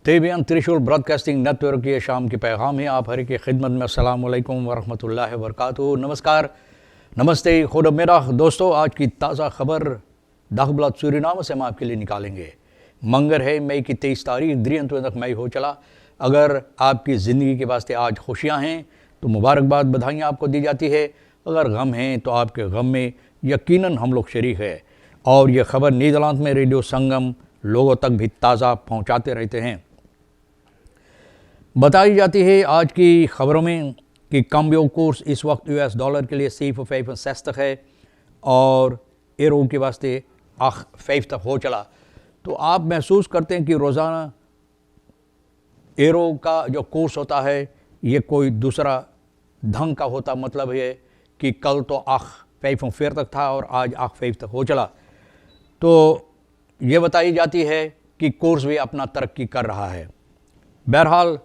तेबियन त्रिशूल broadcasting network के शाम के पैगाम है आप हर की खिदमत में। अस्सलाम वालेकुम वरहमतुल्लाहि वबरकातुहू। नमस्कार, नमस्ते, खुद मेरा दोस्तों। आज की ताज़ा खबर दाखबलात सूरीनाम से हम आपके लिए निकालेंगे। मंगर है मई की 23 तारीख, द्रियंत तक मई हो चला। अगर आपकी ज़िंदगी के वास्ते आज खुशियाँ हैं तो मुबारकबाद, बधाइयाँ आपको दी जाती है। अगर गम हैं तो आपके गम में यकीनन हम लोग शरीक है। और ये खबर नीदरलैंड में रेडियो संगम लोगों तक भी ताज़ा पहुँचाते रहते हैं। बताई जाती है आज की खबरों में कि कम्बियो कोर्स इस वक्त US डॉलर के लिए 7,65 है और एरो के वास्ते 8 तक हो चला। तो आप महसूस करते हैं कि रोज़ाना एरो का जो कोर्स होता है ये कोई दूसरा ढंग का होता। मतलब ये कि कल तो 8,45 तक था और आज 8 तक हो चला। तो ये बताई जाती है कि कोर्स भी अपना तरक्की कर रहा है। बहरहाल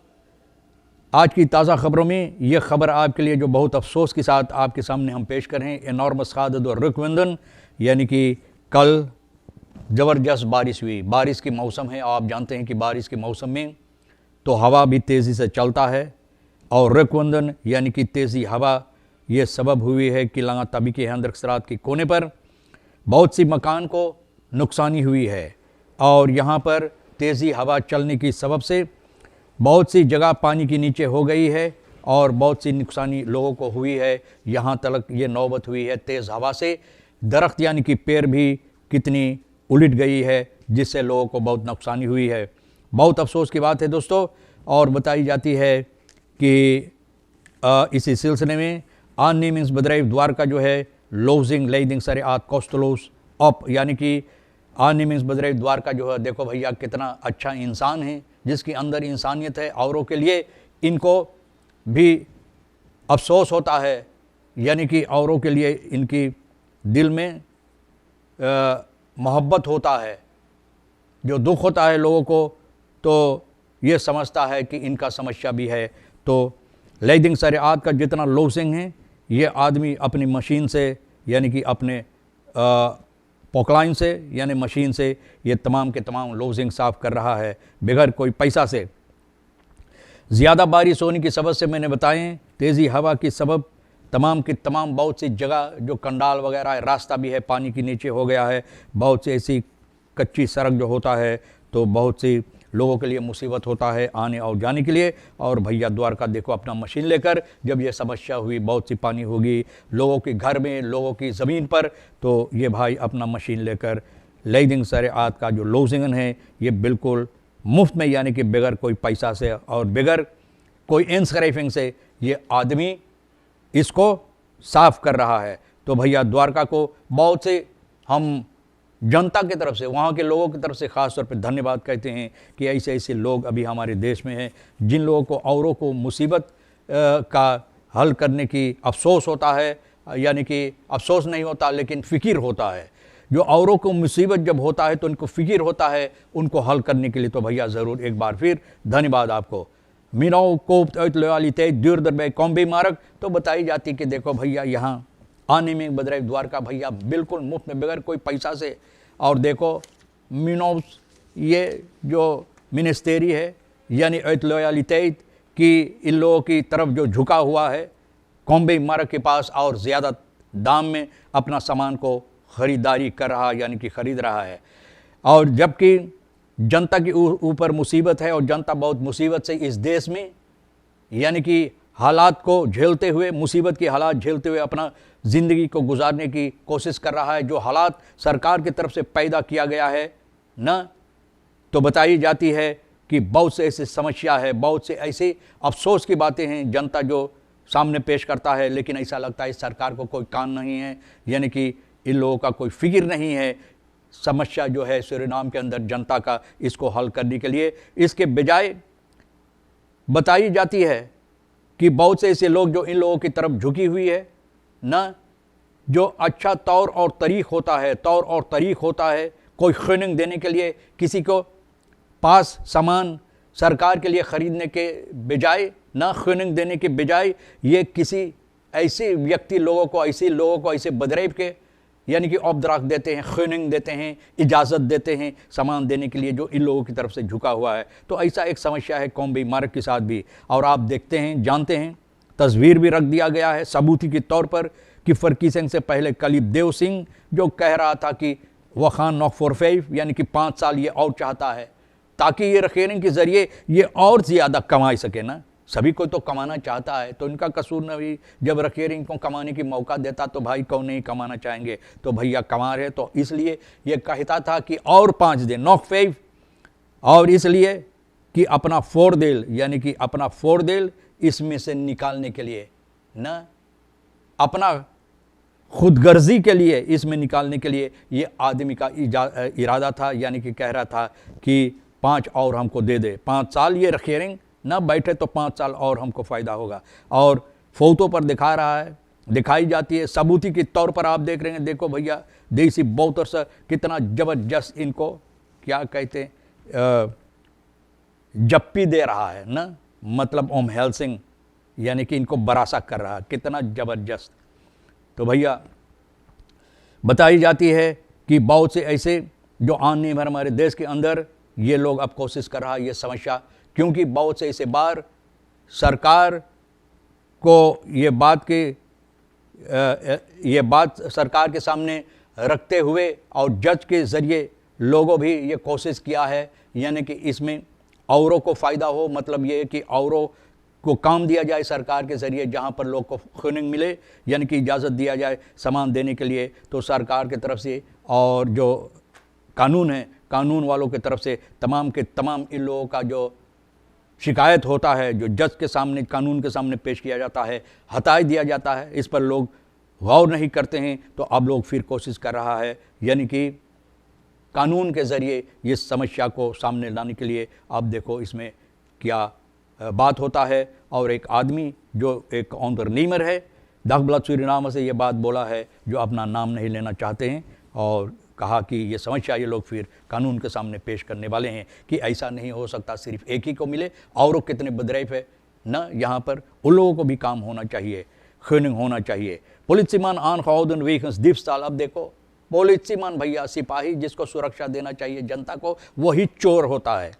आज की ताज़ा खबरों में ये खबर आपके लिए जो बहुत अफसोस के साथ आपके सामने हम पेश कर रहे हैं, एनॉर्मस खादद और रुकविंदन, यानी कि कल ज़बरदस्त बारिश हुई। बारिश के मौसम है, आप जानते हैं कि बारिश के मौसम में तो हवा भी तेज़ी से चलता है और रुकविंदन यानी कि तेज़ी हवा ये सबब हुई है कि लंगा तबी के अंदरसरात के कोने पर बहुत सी मकान को नुकसानी हुई है और यहाँ पर तेज़ी हवा चलने की सबब से बहुत सी जगह पानी के नीचे हो गई है और बहुत सी नुकसानी लोगों को हुई है। यहाँ तक ये नौबत हुई है तेज़ हवा से दरख्त यानी कि पेड़ भी कितनी उलट गई है, जिससे लोगों को बहुत नुकसानी हुई है। बहुत अफसोस की बात है दोस्तों। और बताई जाती है कि इसी सिलसिले में aannemings bedrijf द्वारका जो है लोजिंग लेदिंग सरे आत कोस्टलोस अप, यानी कि aannemings bedrijf द्वारका जो है, देखो भैया कितना अच्छा इंसान है जिसके अंदर इंसानियत है। औरों के लिए इनको भी अफसोस होता है, यानी कि औरों के लिए इनकी दिल में मोहब्बत होता है। जो दुख होता है लोगों को तो ये समझता है कि इनका समस्या भी है। तो लेदिंग सरियात का जितना लोसिंग है ये आदमी अपनी मशीन से यानी कि अपने पोकलाइन से यानी मशीन से ये तमाम के तमाम लोजिंग साफ़ कर रहा है बगैर कोई पैसा से। ज़्यादा बारिश होने की सबब से मैंने बताएं, तेज़ी हवा की सबब तमाम की तमाम बहुत सी जगह जो कंडाल वगैरह है, रास्ता भी है पानी के नीचे हो गया है। बहुत सी ऐसी कच्ची सड़क जो होता है तो बहुत सी लोगों के लिए मुसीबत होता है आने और जाने के लिए। और भैया द्वारका देखो अपना मशीन लेकर जब ये समस्या हुई, बहुत सी पानी होगी लोगों के घर में, लोगों की ज़मीन पर, तो ये भाई अपना मशीन लेकर लेदिंग सरियात का जो लोजिंगन है ये बिल्कुल मुफ्त में यानी कि बगैर कोई पैसा से और बगैर कोई इंस्क्राइबिंग से ये आदमी इसको साफ़ कर रहा है। तो भैया द्वारका को बहुत से हम जनता की तरफ से, वहाँ के लोगों की तरफ से ख़ास तौर पे धन्यवाद कहते हैं कि ऐसे ऐसे लोग अभी हमारे देश में हैं जिन लोगों को औरों को मुसीबत का हल करने की अफसोस होता है, यानी कि अफसोस नहीं होता लेकिन फ़िक्र होता है। जो औरों को मुसीबत जब होता है तो उनको फ़िक्र होता है उनको हल करने के लिए। तो भैया ज़रूर एक बार फिर धन्यवाद आपको। मीनाओ कोप्त लोयालिते दूर दरबे कॉम्बे मार्ग। तो बताई जाती कि देखो भैया यहाँ aannemings bedrijf द्वारका भैया बिल्कुल मुफ्त में बगैर कोई पैसा से। और देखो मिनोस ये जो मिनिस्टेरी है यानी लोयालिटेट की इन लोगों की तरफ जो झुका हुआ है कॉम्बे मार्ग के पास और ज़्यादा दाम में अपना सामान को ख़रीदारी कर रहा यानी कि ख़रीद रहा है। और जबकि जनता के ऊपर मुसीबत है और जनता बहुत मुसीबत से इस देश में यानी कि हालात को झेलते हुए, मुसीबत की हालात झेलते हुए अपना ज़िंदगी को गुजारने की कोशिश कर रहा है। जो हालात सरकार की तरफ से पैदा किया गया है ना, तो बताई जाती है कि बहुत से ऐसी समस्या है, बहुत से ऐसे अफसोस की बातें हैं जनता जो सामने पेश करता है, लेकिन ऐसा लगता है सरकार को कोई काम नहीं है, यानी कि इन लोगों का कोई फिक्र नहीं है समस्या जो है सूरीनाम के अंदर जनता का, इसको हल करने के लिए। इसके बजाय बताई जाती है कि बहुत से ऐसे लोग जो इन लोगों की तरफ झुकी हुई है ना, जो अच्छा तौर और तरीक़ होता है कोई खनिंग देने के लिए, किसी को पास सामान सरकार के लिए ख़रीदने के बजाय ना, खनिंग देने के बजाय ये किसी ऐसे व्यक्ति लोगों को, ऐसे बदरेब के यानी कि ऑब्दराक देते हैं, खैनिंग देते हैं, इजाज़त देते हैं सामान देने के लिए जो इन लोगों की तरफ से झुका हुआ है। तो ऐसा एक समस्या है कौम मार्ग के साथ भी। और आप देखते हैं, जानते हैं, तस्वीर भी रख दिया गया है सबूती के तौर पर कि फरकीसेंग से पहले कलीब देव सिंह जो कह रहा था कि वह खान नॉक फॉर 5 यानी कि 5 साल ये और चाहता है ताकि ये रखेरिंग के ज़रिए ये और ज़्यादा कमा सके ना। सभी को तो कमाना चाहता है, तो इनका कसूर न भी। जब रखेरिंग को कमाने की मौका देता तो भाई कौन नहीं कमाना चाहेंगे। तो भैया कमा रहे, तो इसलिए ये कहता था कि और 5 दिन नॉक 5, और इसलिए कि अपना फोरदेल यानी कि अपना फोरदेल इसमें से निकालने के लिए न, अपना खुदगर्जी के लिए इसमें निकालने के लिए ये आदमी का इरादा था। यानी कि कह रहा था कि 5 और हमको दे दे, 5 साल ये रखेरिंग ना बैठे तो 5 साल और हमको फ़ायदा होगा। और फोटो पर दिखा रहा है, दिखाई जाती है सबूती के तौर पर। आप देख रहे हैं, देखो भैया देसी बौतर से कितना ज़बरदस्त इनको क्या कहते हैं जप्पी दे रहा है ना, मतलब ओम हेल सिंह यानी कि इनको बरासा कर रहा है, कितना ज़बरदस्त। तो भैया बताई जाती है कि बहुत से ऐसे जो आत्मनिर्भर हमारे देश के अंदर ये लोग अब कोशिश कर रहा है ये समस्या, क्योंकि बहुत से ऐसे बार सरकार को ये बात सरकार के सामने रखते हुए और जज के ज़रिए लोगों भी ये कोशिश किया है, यानी कि इसमें औरों को फ़ायदा हो, मतलब ये कि औरों को काम दिया जाए सरकार के ज़रिए, जहाँ पर लोग को खैनिंग मिले यानी कि इजाज़त दिया जाए सामान देने के लिए। तो सरकार की तरफ से और जो कानून है, कानून वालों की तरफ से तमाम के तमाम इन लोगों का जो शिकायत होता है, जो जज के सामने कानून के सामने पेश किया जाता है, हटा दिया जाता है, इस पर लोग गौर नहीं करते हैं। तो अब लोग फिर कोशिश कर रहा है यानी कि कानून के ज़रिए ये समस्या को सामने लाने के लिए। अब देखो इसमें क्या बात होता है। और एक आदमी जो एक ऑन्टरप्रेन्योर है, दागब्लाद सूरीनाम से ये बात बोला है, जो अपना नाम नहीं लेना चाहते हैं, और कहा कि ये समस्या ये लोग फिर कानून के सामने पेश करने वाले हैं कि ऐसा नहीं हो सकता सिर्फ एक ही को मिले, और कितने बदरैफ है ना। यहाँ पर उन लोगों को भी काम होना चाहिए, खैनिंग होना चाहिए। पुलिसमान आन खाउदन वीकस दिफ्ताल। अब देखो पुलिसमान भैया, सिपाही जिसको सुरक्षा देना चाहिए जनता को, वही चोर होता है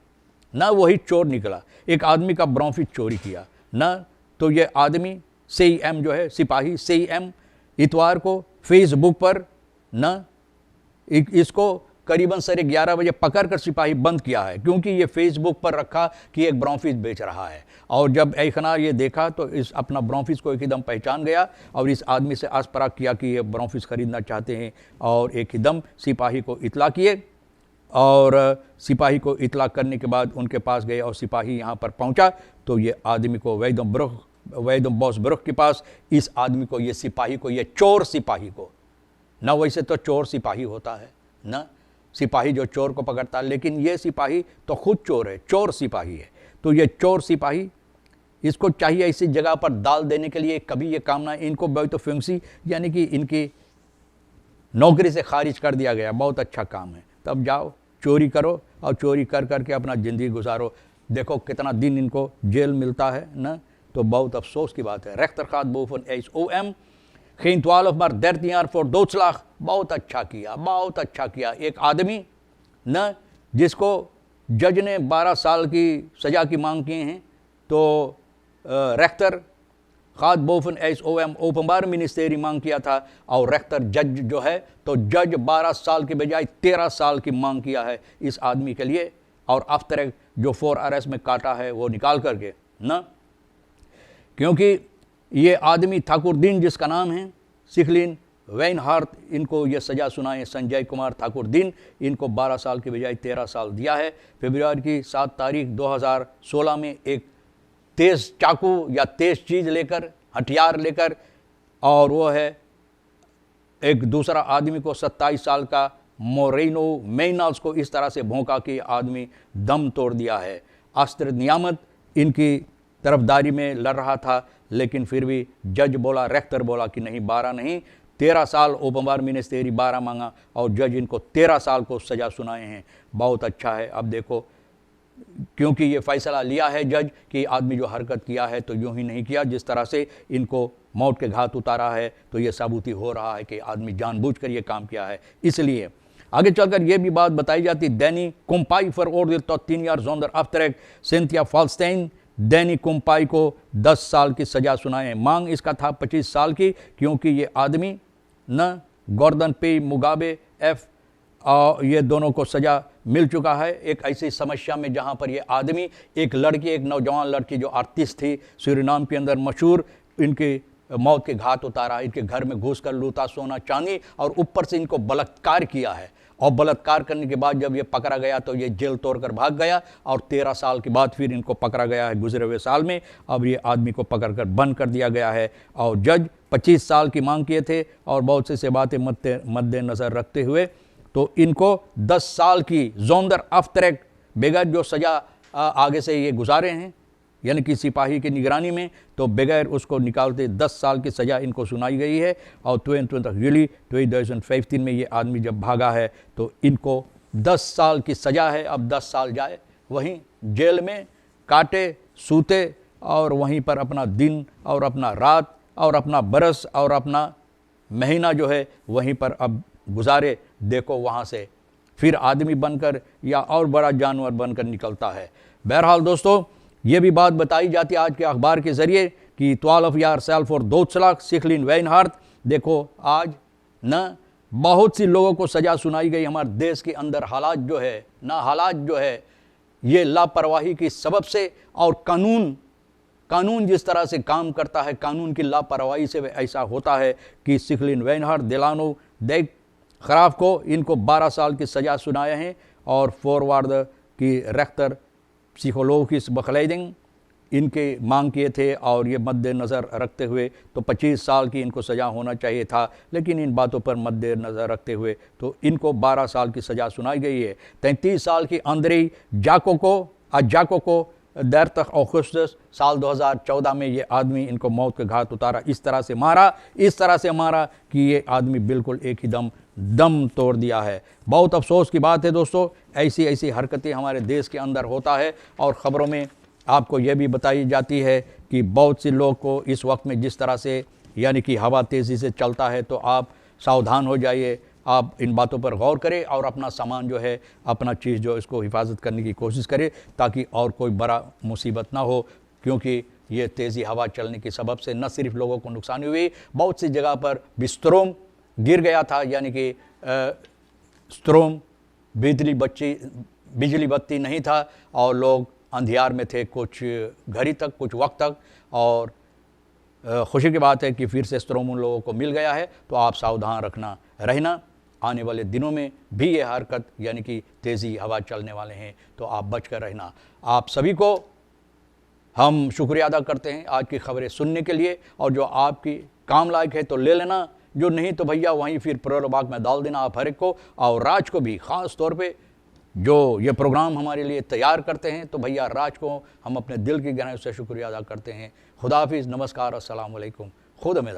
ना, वही चोर निकला। एक आदमी का ब्रोंफिट चोरी किया ना, तो ये आदमी CM जो है सिपाही CM इतवार को फेसबुक पर ना इसको करीबन 11:30 बजे पकड़कर सिपाही बंद किया है, क्योंकि ये फेसबुक पर रखा कि एक ब्रोंफिस बेच रहा है। और जब एकना ये देखा तो इस अपना ब्रोंफिस को एकदम पहचान गया और इस आदमी से आसपराग किया कि ये ब्रोंफिस खरीदना चाहते हैं, और एकदम सिपाही को इतला किए। और सिपाही को इतला करने के बाद उनके पास गए और सिपाही यहाँ पर पहुँचा तो ये आदमी को वैदम बॉस ब्रुख के पास इस आदमी को, ये सिपाही को, ये चोर सिपाही को ना, वैसे तो चोर सिपाही होता है ना, सिपाही जो चोर को पकड़ता है, लेकिन ये सिपाही तो खुद चोर है, चोर सिपाही है। तो ये चोर सिपाही, इसको चाहिए इसी जगह पर डाल देने के लिए, कभी ये काम ना, इनको बहुत फिंसी यानी कि इनकी नौकरी से खारिज कर दिया गया। बहुत अच्छा काम है, तब जाओ चोरी करो और चोरी कर करके अपना ज़िंदगी गुजारो। देखो कितना दिन इनको जेल मिलता है ना, तो बहुत अफसोस की बात है। रेख्तरखात बोफन HOM geen 12 maar 13 jaar voor doodslag। बहुत अच्छा किया, बहुत अच्छा किया। एक आदमी न जिसको जज ने 12 साल की सज़ा की मांग किए हैं, तो रेख्तर खाद बोफन HOM ओपनबार मिनिस्टेरी मांग किया था, और रेख्तर जज जो है तो जज 12 साल के बजाय 13 साल की मांग किया है इस आदमी के लिए। और आफ्टर जो 4 RS में काटा है वो निकाल करके ना, क्योंकि ये आदमी ठाकुरदीन जिसका नाम है सिखलिन वेनहार्ट, इनको ये सज़ा सुनाए संजय कुमार ठाकुरदीन, इनको 12 साल के बजाय 13 साल दिया है। फरवरी की 7 तारीख 2016 में एक तेज़ चाकू या तेज़ चीज़ लेकर, हथियार लेकर, और वो है एक दूसरा आदमी को 27 साल का मोरेनो मेनाल्स को इस तरह से भौंका कि आदमी दम तोड़ दिया है। अस्त्र नियामत इनकी तरफदारी में लड़ रहा था, लेकिन फिर भी जज बोला, रेख्तर बोला कि नहीं 12 नहीं 13 साल। ओपनबार मिनिस्टेरी 12 मांगा और जज इनको 13 साल को सज़ा सुनाए हैं। बहुत अच्छा है। अब देखो क्योंकि ये फैसला लिया है जज कि आदमी जो हरकत किया है तो यूं ही नहीं किया, जिस तरह से इनको मौत के घाट उतारा है तो ये साबूती हो रहा है कि आदमी जानबूझकर ये काम किया है। इसलिए आगे चलकर यह भी बात बताई जाती, Danny Kumpai veroordeeld tot 10 jaar zonder aftrek, Cynthia Falstein Danny Kumpai को 10 साल की सजा सुनाए। मांग इसका था 25 साल की, क्योंकि ये आदमी न गॉर्डन पे मुगाबे एफ ये दोनों को सजा मिल चुका है एक ऐसी समस्या में जहां पर ये आदमी एक लड़की, एक नौजवान लड़की जो आर्टिस्ट थी सूरीनाम के अंदर मशहूर, इनके मौत के घाट उतारा, इनके घर में घुसकर लूटा सोना चांदी और ऊपर से इनको बलात्कार किया है। और बलात्कार करने के बाद जब ये पकड़ा गया तो ये जेल तोड़कर भाग गया और 13 साल के बाद फिर इनको पकड़ा गया है गुजरे हुए साल में। अब ये आदमी को पकड़कर बंद कर दिया गया है और जज 25 साल की मांग किए थे और बहुत से बातें मद्देनज़र रखते हुए तो इनको 10 साल की जोंदर आफ्तरेक बगैर जो सज़ा आगे से ये गुजारे हैं, यानी कि सिपाही की निगरानी में, तो बगैर उसको निकालते 10 साल की सज़ा इनको सुनाई गई है। और 22 जुलाई 2015 में ये आदमी जब भागा है तो इनको 10 साल की सज़ा है। अब 10 साल जाए वहीं जेल में काटे सूते और वहीं पर अपना दिन और अपना रात और अपना बरस और अपना महीना जो है वहीं पर अब गुजारे। देखो वहाँ से फिर आदमी बनकर या और बड़ा जानवर बनकर निकलता है। बहरहाल दोस्तों, ये भी बात बताई जाती है आज के अखबार के ज़रिए कि 12 ईयर सेल फॉर दोदslag सिखलिन वेनहार्ट। देखो आज न बहुत सी लोगों को सज़ा सुनाई गई। हमारे देश के अंदर हालात जो है ये लापरवाही की सबब से, और कानून जिस तरह से काम करता है, कानून की लापरवाही से ऐसा होता है कि सिखलिन वेनहार्ट दिलानो देख खराफ को इनको 12 साल की सज़ा सुनाए हैं और फॉरवर्ड की रेख्तर प्सिकोलॉगिस बखलेदिंग इनके मांग किए थे और ये मद्देनज़र रखते हुए तो 25 साल की इनको सज़ा होना चाहिए था, लेकिन इन बातों पर मद्देनज़र रखते हुए तो इनको 12 साल की सज़ा सुनाई गई है। 33 साल की अंद्रेई जाको को देर तक अगस्त साल 2014 में ये आदमी इनको मौत के घाट उतारा। इस तरह से मारा कि ये आदमी बिल्कुल एक ही दम तोड़ दिया है। बहुत अफसोस की बात है दोस्तों, ऐसी हरकतें हमारे देश के अंदर होता है। और ख़बरों में आपको यह भी बताई जाती है कि बहुत से लोग को इस वक्त में जिस तरह से यानी कि हवा तेज़ी से चलता है तो आप सावधान हो जाइए, आप इन बातों पर गौर करें और अपना सामान जो है, अपना चीज़ जो इसको हिफाजत करने की कोशिश करें ताकि और कोई बड़ा मुसीबत ना हो, क्योंकि ये तेज़ी हवा चलने की सबब से न सिर्फ लोगों को नुकसान हुई, बहुत सी जगह पर बिस्तरों गिर गया था, यानी कि स्ट्रोम बिजली बत्ती नहीं था और लोग अंधियार में थे कुछ घड़ी तक, कुछ वक्त तक। और खुशी की बात है कि फिर से स्ट्रोम उन लोगों को मिल गया है, तो आप सावधान रहना। आने वाले दिनों में भी ये हरकत यानी कि तेज़ी हवा चलने वाले हैं, तो आप बच कर रहना। आप सभी को हम शुक्रिया अदा करते हैं आज की खबरें सुनने के लिए, और जो आपकी काम लायक है तो ले लेना, जो नहीं तो भैया वहीं फिर प्रोबाग में डाल देना आप हर एक को। और राज को भी ख़ास तौर पे जो ये प्रोग्राम हमारे लिए तैयार करते हैं, तो भैया राज को हम अपने दिल की गहराई से शुक्रिया अदा करते हैं। खुदा हाफिज़, नमस्कार, अस्सलाम वालेकुम, खुद में